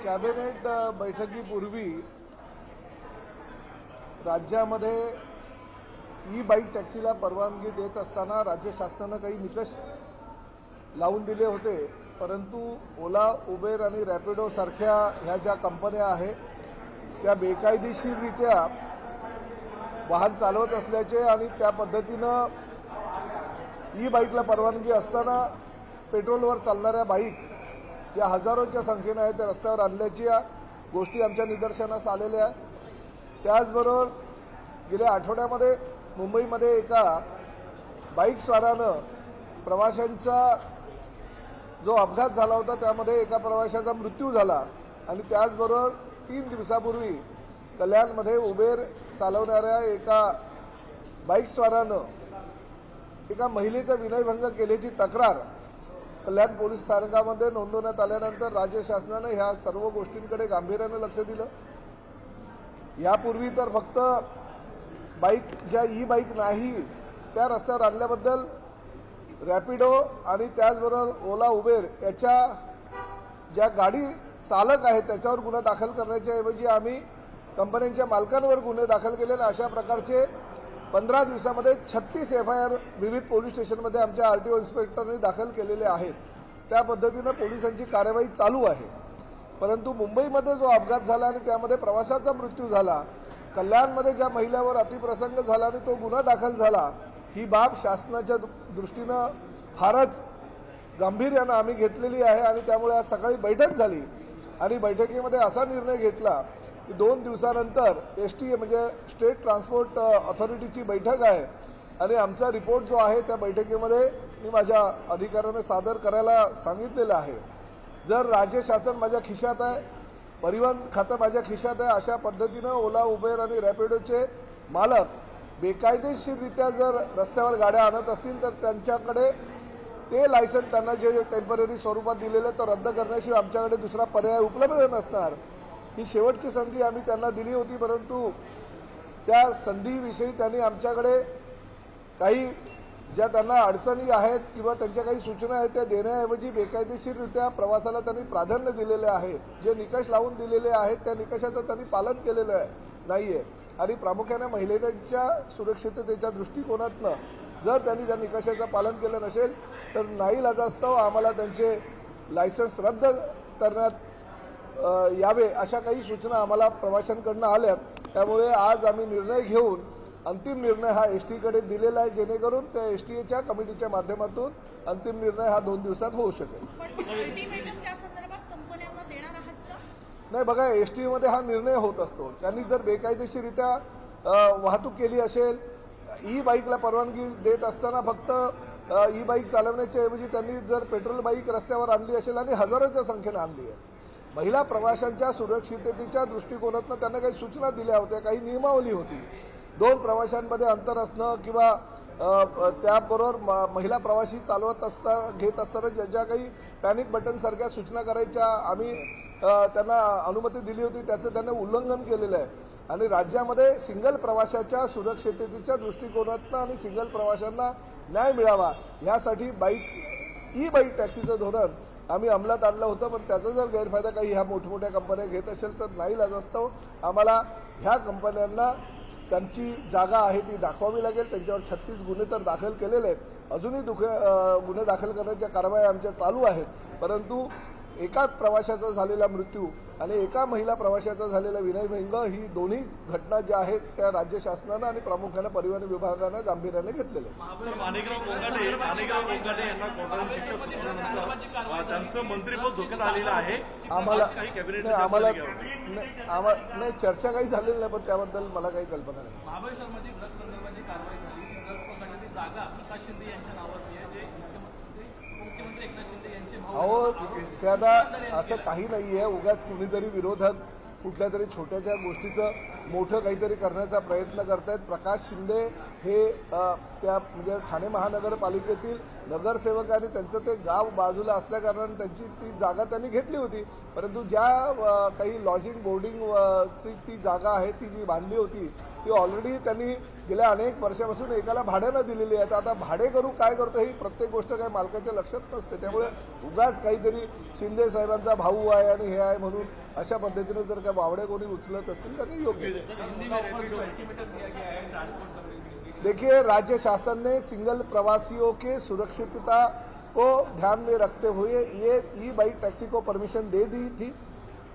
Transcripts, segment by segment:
Cabinet बैठकीपूर्वी राज्यामध्ये e bike टॅक्सीला परवानगी देत असताना राज्य शासनानं काही निकष लावून दिले होते, परंतु ओला, उबेर आणि रॅपिडो सारख्या ह्या ज्या कंपन्या आहेत त्या बेकायदेशीररित्या वाहन चालवत असल्याचे आणि त्या पद्धतीनं ई बाईकला परवानगी असताना पेट्रोलवर चालणाऱ्या बाईक ज्या हजारोच्या संख्येने आहेत त्या रस्त्यावर आणल्याची गोष्टी आमच्या निदर्शनास आलेल्या आहेत। त्याचबरोबर गेल्या आठवड्यामध्ये मुंबईमध्ये एका बाईक स्वारानं प्रवाशांचा जो अपघात झाला होता त्यामध्ये एका प्रवाशाचा मृत्यू झाला आणि त्याचबरोबर 3 दिवसापूर्वी कल्याणमध्ये उबेर चालवणाऱ्या एका बाईक स्वारानं एका महिलेचा विनयभंग केल्याची तक्रार कल्याण पोलीस स्थानकामध्ये नोंदवण्यात आल्यानंतर राज्य शासनानं ह्या सर्व गोष्टींकडे गांभीर्यानं लक्ष दिलं। यापूर्वी तर फक्त बाईक ज्या ई बाईक नाही त्या रस्त्यावर आणल्याबद्दल रॅपिडो आणि त्याचबरोबर ओला, उबेर याच्या ज्या गाडी चालक आहेत त्याच्यावर गुन्हा दाखल करण्याच्या ऐवजी आम्ही कंपन्यांच्या मालकांवर गुन्हे दाखल केले आणि अशा प्रकारचे 15 दिवसामध्ये 36 FIR विविध पोलीस स्टेशनमध्ये आमच्या RTO इन्स्पेक्टरनी दाखल केलेले आहेत। त्या पद्धतीनं पोलिसांची कार्यवाही चालू आहे। परंतु मुंबईमध्ये जो अपघात झाला आणि त्यामध्ये प्रवाशाचा मृत्यू झाला, कल्याणमध्ये ज्या महिलेवर अतिप्रसंग झाला आणि तो गुन्हा दाखल झाला, ही बाब शासनाच्या दृष्टीनं फारच गांभीर्यानं आम्ही घेतलेली आहे आणि त्यामुळे आज सकाळी बैठक झाली आणि बैठकीमध्ये असा निर्णय घेतला की 2 दिवसानंतर ST म्हणजे स्टेट ट्रान्सपोर्ट ऑथॉरिटीची बैठक आहे आणि आमचा रिपोर्ट जो आहे त्या बैठकीमध्ये मी माझ्या अधिकाऱ्याने सादर करायला सांगितलेलं आहे। जर राज्य शासन माझ्या खिशात आहे, परिवहन खातं माझ्या खिशात आहे, अशा पद्धतीनं ओला, उबेर आणि रॅपिडोचे मालक बेकायदेशीररित्या जर रस्त्यावर गाड्या आणत असतील तर त्यांच्याकडे ते लायसन त्यांना जे टेम्पररी स्वरूपात दिलेलं तो रद्द करण्याशिवाय आमच्याकडे दुसरा पर्याय उपलब्ध नसणार। ही शेवटची संधी आम्ही त्यांना दिली होती, परंतु त्या संधीविषयी त्यांनी आमच्याकडे काही ज्या त्यांना अडचणी आहेत किंवा त्यांच्या काही सूचना आहेत त्या देण्याऐवजी बेकायदेशीररित्या प्रवासाला त्यांनी प्राधान्य दिलेले आहे। जे निकष लावून दिलेले आहेत त्या निकषाचं त्यांनी पालन केलेलं नाहीये आणि प्रामुख्याने महिलांच्या सुरक्षिततेच्या दृष्टिकोनातनं जर त्यांनी त्या निकषाचं पालन केलं नसेल तर नाईलाजास्तव आम्हाला त्यांचे लायसन्स रद्द करण्यात यावे अशा काही सूचना आम्हाला प्रवाशांकडून आल्यात। त्यामुळे आज आम्ही निर्णय घेऊन अंतिम निर्णय हा ST कडे दिलेला आहे, जेणेकरून त्या STAच्या कमिटीच्या माध्यमातून अंतिम निर्णय हा 2 दिवसात होऊ शकेल। नाही बघा, ST मध्ये हा निर्णय होत असतो। त्यांनी जर बेकायदेशीररित्या वाहतूक केली असेल, ई बाईकला परवानगी देत असताना फक्त ई बाईक चालवण्याच्या ऐवजी त्यांनी जर पेट्रोल बाईक रस्त्यावर आणली असेल आणि हजारोच्या संख्येने आणली आहे, महिला प्रवाशांच्या सुरक्षिततेच्या दृष्टिकोनातून त्यांना काही सूचना दिल्या होत्या, काही नियमावली होती। 2 प्रवाशांमध्ये अंतर असणं किंवा त्याबरोबर महिला प्रवासी चालवत घेत असताना ज्या काही पॅनिक बटन सारख्या सूचना करायच्या आम्ही त्यांना अनुमती दिली होती, त्याचं त्यांनी उल्लंघन केलेलं आहे आणि राज्यामध्ये सिंगल प्रवाशाच्या सुरक्षिततेच्या दृष्टिकोनातून आणि सिंगल प्रवाशांना न्याय मिळावा यासाठी ई बाईक टॅक्सीचं धोरण आम्ही अंमलात आणलं होतं। पण त्याचा जर गैरफायदा काही ह्या मोठमोठ्या कंपन्या घेत असेल तर नाईलाजास्तव आम्हाला ह्या कंपन्यांना त्यांची जागा आहे ती दाखवावी लागेल। त्यांच्यावर 36 गुन्हे तर दाखल केलेले आहेत, अजूनही गुन्हे दाखल करण्याच्या कारवाया आमच्या चालू आहेत, परंतु एका प्रवाशाचा झालेला मृत्यू आणि एका महिला प्रवाशाचा झालेला विनयभंग ही दोन्ही घटना ज्या आहेत त्या राज्य शासनानं आणि प्रामुख्याने परिवहन विभागानं गांभीर्याने घेतलेले आम्हाला नाही चर्चा काही झालेली नाही, पण त्याबद्दल मला काही कल्पना नाही। अहो त्याला असं काही नाहीये, उगाच कुणीतरी विरोधक कुठल्या तरी छोट्याच्या गोष्टीचं मोठं काहीतरी करण्याचा प्रयत्न करतायत. प्रकाश शिंदे हे त्या म्हणजे ठाणे महानगरपालिकेतील नगरसेवक आणि त्यांचं ते गाव बाजूला असल्याकारणाने त्यांची ती जागा त्यांनी घेतली होती. परंतु ज्या काही लॉजिंग बोर्डिंगची ती जागा आहे ती जी बांधली होती ती ऑलरेडी त्यांनी गेल्या अनेक वर्षापासून एकाला भाड्यानं दिलेली आहे. आता भाडे करू काय करतो ही प्रत्येक गोष्ट काय मालकाच्या लक्षात नसते. त्यामुळे उगाच काहीतरी शिंदे साहेबांचा भाऊ आहे आणि हे आहे म्हणून अशा पद्धतीने जर का बावडे कोणी उचलत असतील तर ते योग्य देखिए, राज्य शासन ने सिंगल प्रवासियों के सुरक्षितता को ध्यान में रखते हुए ये ई बाइक टैक्सी को परमिशन दे दी थी.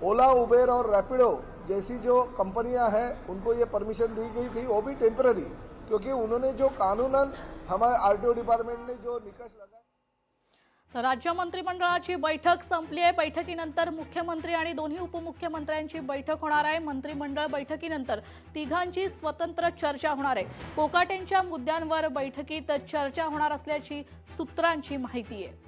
ओला, उबेर और रैपिडो जैसी जो कंपनियां हैं उनको ये परमिशन दी गई थी, वो भी टेम्पररी, क्योंकि उन्होंने जो कानूनन हमारे आरटीओ डिपार्टमेंट ने जो निकष लगाए. तर राज्य मंत्रिमंडळाची बैठक संपली आहे. बैठकीनंतर मुख्यमंत्री आणि दोन्ही उपमुख्यमंत्र्यांची बैठक होणार आहे. मंत्रिमंडळ बैठकीनंतर तिघांची स्वतंत्र चर्चा होणार आहे. कोकाटेंच्या मुद्द्यांवर बैठकीत चर्चा होणार असल्याची सूत्रांची माहिती आहे.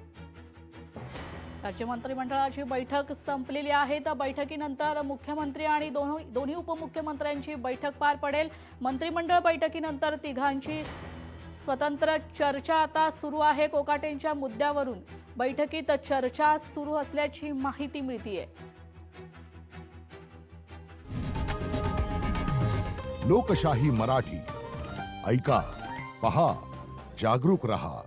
राज्य मंत्रिमंडळाची बैठक संपलेली आहे. तर बैठकीनंतर मुख्यमंत्री आणि दोन्ही उपमुख्यमंत्र्यांची बैठक पार पडेल. मंत्रिमंडळ बैठकीनंतर तिघांची स्वतंत्र चर्चा आता सुरू आहे. कोकाटेंच्या मुद्द्यावरून बैठकीत चर्चा सुरू असल्याची माहिती मिळतेय. लोकशाही मराठी ऐका, पहा, जागरूक रहा.